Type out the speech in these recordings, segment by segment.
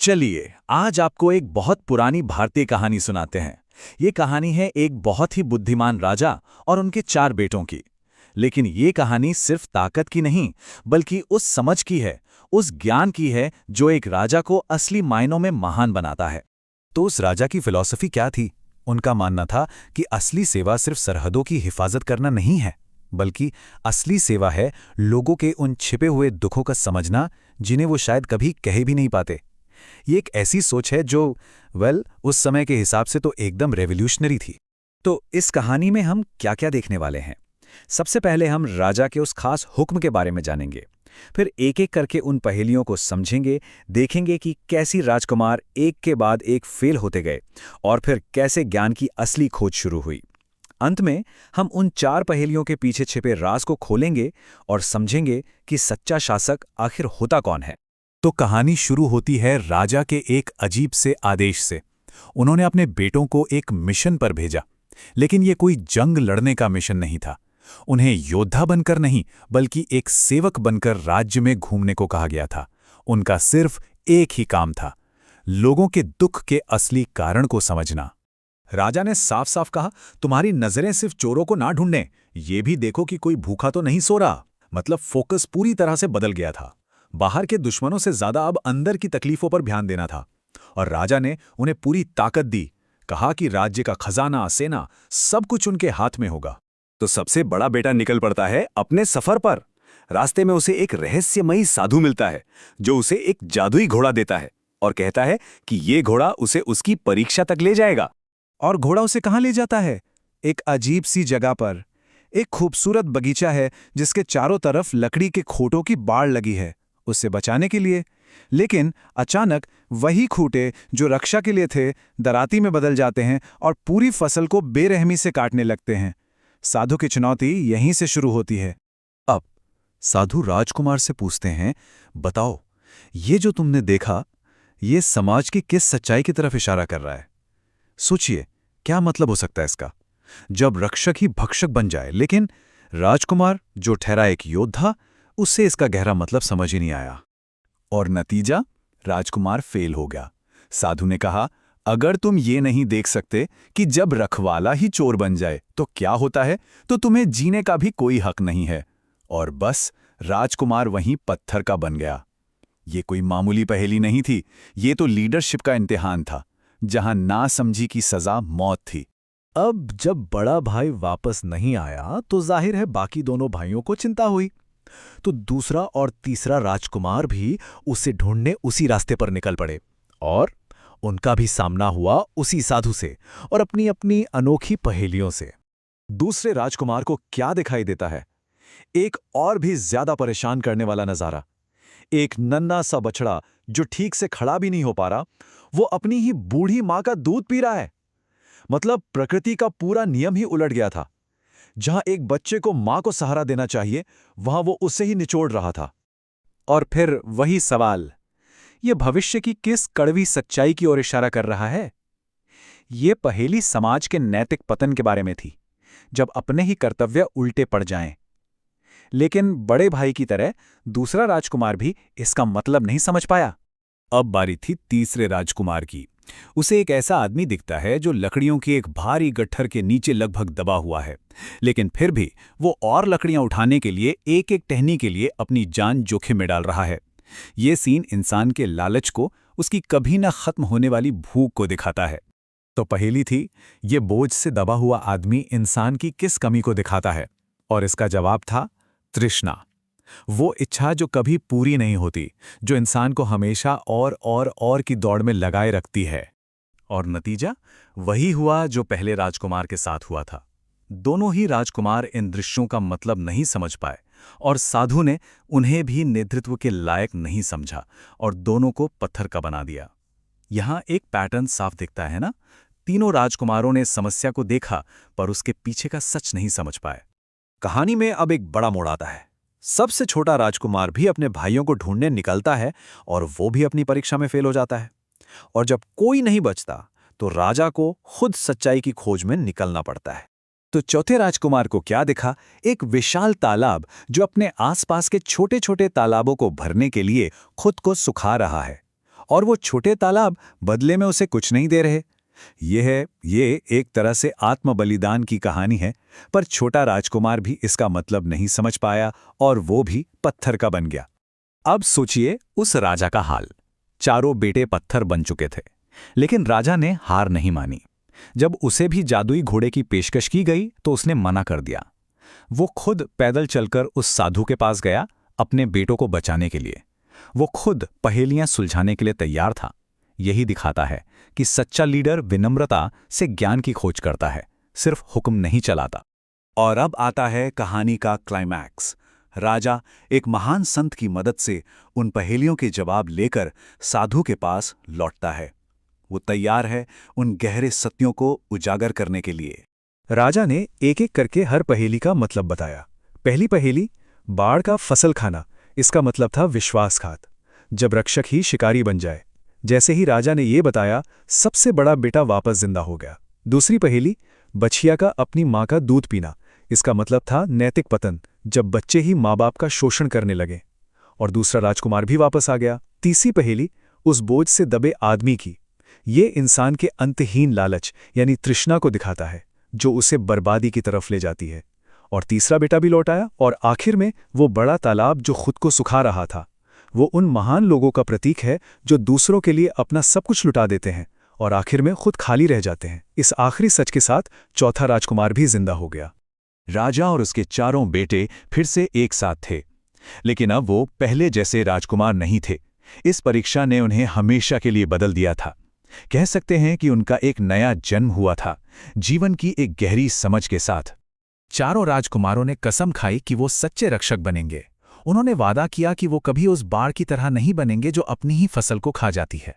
चलिए आज आपको एक बहुत पुरानी भारतीय कहानी सुनाते हैं। ये कहानी है एक बहुत ही बुद्धिमान राजा और उनके 4 बेटों की। लेकिन ये कहानी सिर्फ ताकत की नहीं, बल्कि उस समझ की है, उस ज्ञान की है जो एक राजा को असली मायनों में महान बनाता है। तो उस राजा की फिलॉसफी क्या थी? उनका मानना था कि असली सेवा सिर्फ सरहदों की हिफाजत करना नहीं है, बल्कि असली सेवा है लोगों के उन छिपे हुए दुखों का समझना जिन्हें वो शायद कभी कह भी नहीं पाते। ये एक ऐसी सोच है जो उस समय के हिसाब से तो एकदम रेवोल्यूशनरी थी। तो इस कहानी में हम क्या-क्या देखने वाले हैं? सबसे पहले हम राजा के उस खास हुक्म के बारे में जानेंगे। फिर एक-एक करके उन पहेलियों को समझेंगे, देखेंगे कि कैसी राजकुमार एक के बाद एक फेल होते गए और फिर कैसे ज्ञान की असली खोज शुरू हुई। अंत में हम उन 4 पहेलियों के पीछे छिपे राज को खोलेंगे और समझेंगे कि सच्चा शासक आखिर होता कौन है। तो कहानी शुरू होती है राजा के एक अजीब से आदेश से। उन्होंने अपने बेटों को एक मिशन पर भेजा, लेकिन ये कोई जंग लड़ने का मिशन नहीं था। उन्हें योद्धा बनकर नहीं, बल्कि एक सेवक बनकर राज्य में घूमने को कहा गया था। उनका सिर्फ एक ही काम था, लोगों के दुख के असली कारण को समझना। राजा ने साफ साफ कहा, तुम्हारी नजरें सिर्फ चोरों को ना ढूंढने, ये भी देखो कि कोई भूखा तो नहीं सो रहा। मतलब फोकस पूरी तरह से बदल गया था। बाहर के दुश्मनों से ज्यादा अब अंदर की तकलीफों पर ध्यान देना था। और राजा ने उन्हें पूरी ताकत दी, कहा कि राज्य का खजाना, सेना, सब कुछ उनके हाथ में होगा। तो सबसे बड़ा बेटा निकल पड़ता है अपने सफर पर। रास्ते में उसे एक रहस्यमयी साधु मिलता है जो उसे एक जादुई घोड़ा देता है और कहता है कि ये घोड़ा उसे उसकी परीक्षा तक ले जाएगा। और घोड़ा उसे कहाँ ले जाता है? एक अजीब सी जगह पर। एक खूबसूरत बगीचा है जिसके चारों तरफ लकड़ी के खूंटों की बाड़ लगी है, उससे बचाने के लिए। लेकिन अचानक वही खूंटे जो रक्षा के लिए थे दराती में बदल जाते हैं और पूरी फसल को बेरहमी से काटने लगते हैं। साधु की चुनौती यहीं से शुरू होती है। अब साधु राजकुमार से पूछते हैं, बताओ, ये जो तुमने देखा, ये समाज की किस सच्चाई की तरफ इशारा कर रहा है? सोचिए, क्या मतलब हो सकता है इसका? जब रक्षक ही भक्षक बन जाए, लेकिन राजकुमार जो ठहरा एक योद्धा, उससे इसका गहरा मतलब समझ ही नहीं आया। और नतीजा, राजकुमार फेल हो गया। साधु ने कहा, अगर तुम ये नहीं देख सकते कि जब रखवाला ही चोर बन जाए तो क्या होता है, तो तुम्हें जीने का भी कोई हक नहीं है। और बस राजकुमार वहीं पत्थर का बन गया। ये कोई मामूली पहेली नहीं थी, ये तो लीडरशिप का इम्तिहान था, जहां नासमझी की सजा मौत थी। अब जब बड़ा भाई वापस नहीं आया तो जाहिर है बाकी दोनों भाइयों को चिंता हुई। तो दूसरा और तीसरा राजकुमार भी उसे ढूंढने उसी रास्ते पर निकल पड़े और उनका भी सामना हुआ उसी साधु से और अपनी अपनी अनोखी पहेलियों से। दूसरे राजकुमार को क्या दिखाई देता है? एक और भी ज्यादा परेशान करने वाला नजारा। एक नन्हा सा बछड़ा जो ठीक से खड़ा भी नहीं हो पा रहा, वो अपनी ही बूढ़ी मां का दूध पी रहा है। मतलब प्रकृति का पूरा नियम ही उलट गया था। जहां एक बच्चे को मां को सहारा देना चाहिए, वहां वो उसे ही निचोड़ रहा था। और फिर वही सवाल, ये भविष्य की किस कड़वी सच्चाई की ओर इशारा कर रहा है? ये पहेली समाज के नैतिक पतन के बारे में थी, जब अपने ही कर्तव्य उल्टे पड़ जाएं। लेकिन बड़े भाई की तरह दूसरा राजकुमार भी इसका मतलब नहीं समझ पाया। अब बारी थी तीसरे राजकुमार की। उसे एक ऐसा आदमी दिखता है जो लकड़ियों की एक भारी गट्ठर के नीचे लगभग दबा हुआ है, लेकिन फिर भी वो और लकड़ियां उठाने के लिए एक एक टहनी के लिए अपनी जान जोखिम में डाल रहा है। ये सीन इंसान के लालच को, उसकी कभी ना खत्म होने वाली भूख को दिखाता है। तो पहेली थी, ये बोझ से दबा हुआ आदमी इंसान की किस कमी को दिखाता है? और इसका जवाब था तृष्णा। वो इच्छा जो कभी पूरी नहीं होती, जो इंसान को हमेशा और की दौड़ में लगाए रखती है। और नतीजा वही हुआ जो पहले राजकुमार के साथ हुआ था। दोनों ही राजकुमार इन दृश्यों का मतलब नहीं समझ पाए और साधु ने उन्हें भी नेतृत्व के लायक नहीं समझा और दोनों को पत्थर का बना दिया। यहां एक पैटर्न साफ दिखता है ना? तीनों राजकुमारों ने समस्या को देखा पर उसके पीछे का सच नहीं समझ पाए। कहानी में अब एक बड़ा मोड़ आता है। सबसे छोटा राजकुमार भी अपने भाइयों को ढूंढने निकलता है और वो भी अपनी परीक्षा में फेल हो जाता है। और जब कोई नहीं बचता तो राजा को खुद सच्चाई की खोज में निकलना पड़ता है। तो चौथे राजकुमार को क्या दिखा? एक विशाल तालाब जो अपने आसपास के छोटे छोटे तालाबों को भरने के लिए खुद को सुखा रहा है। और वो छोटे तालाब बदले में उसे कुछ नहीं दे रहे। ये एक तरह से आत्म बलिदान की कहानी है, पर छोटा राजकुमार भी इसका मतलब नहीं समझ पाया और वो भी पत्थर का बन गया। अब सोचिए उस राजा का हाल। चारों बेटे पत्थर बन चुके थे, लेकिन राजा ने हार नहीं मानी। जब उसे भी जादुई घोड़े की पेशकश की गई तो उसने मना कर दिया। वो खुद पैदल चलकर उस साधु के पास गया अपने बेटों को बचाने के लिए। वो खुद पहेलियां सुलझाने के लिए तैयार था। यही दिखाता है कि सच्चा लीडर विनम्रता से ज्ञान की खोज करता है, सिर्फ हुक्म नहीं चलाता। और अब आता है कहानी का क्लाइमैक्स। राजा एक महान संत की मदद से उन पहेलियों के जवाब लेकर साधु के पास लौटता है। वो तैयार है उन गहरे सत्यों को उजागर करने के लिए। राजा ने एक एक करके हर पहेली का मतलब बताया। पहली पहेली, बाढ़ का फसल खाना, इसका मतलब था विश्वासघात, जब रक्षक ही शिकारी बन जाए। जैसे ही राजा ने ये बताया, सबसे बड़ा बेटा वापस जिंदा हो गया। दूसरी पहेली, बछिया का अपनी माँ का दूध पीना, इसका मतलब था नैतिक पतन, जब बच्चे ही माँ बाप का शोषण करने लगे और दूसरा राजकुमार भी वापस आ गया। तीसरी पहेली, उस बोझ से दबे आदमी की, ये इंसान के अंतहीन लालच यानी तृष्णा को दिखाता है, जो उसे बर्बादी की तरफ ले जाती है। और तीसरा बेटा भी लौट आया। और आखिर में वो बड़ा तालाब जो खुद को सुखा रहा था, वो उन महान लोगों का प्रतीक है जो दूसरों के लिए अपना सब कुछ लुटा देते हैं और आखिर में खुद खाली रह जाते हैं। इस आखिरी सच के साथ चौथा राजकुमार भी जिंदा हो गया। राजा और उसके चारों बेटे फिर से एक साथ थे, लेकिन अब वो पहले जैसे राजकुमार नहीं थे। इस परीक्षा ने उन्हें हमेशा के लिए बदल दिया था। कह सकते हैं कि उनका एक नया जन्म हुआ था, जीवन की एक गहरी समझ के साथ। चारों राजकुमारों ने कसम खाई कि वो सच्चे रक्षक बनेंगे। उन्होंने वादा किया कि वो कभी उस बाढ़ की तरह नहीं बनेंगे जो अपनी ही फसल को खा जाती है।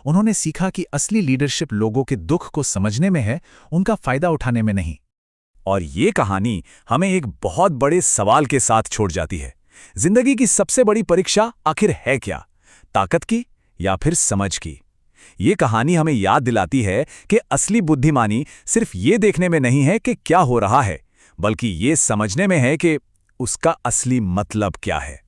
उन्होंने सीखा कि असली लीडरशिप लोगों के दुख को समझने में है, उनका फायदा उठाने में नहीं। और ये कहानी हमें एक बहुत बड़े सवाल के साथ छोड़ जाती है। जिंदगी की सबसे बड़ी परीक्षा आखिर है क्या? ताकत की या फिर समझ की? ये कहानी हमें याद दिलाती है कि असली बुद्धिमानी सिर्फ ये देखने में नहीं है कि क्या हो रहा है, बल्कि ये समझने में है कि उसका असली मतलब क्या है।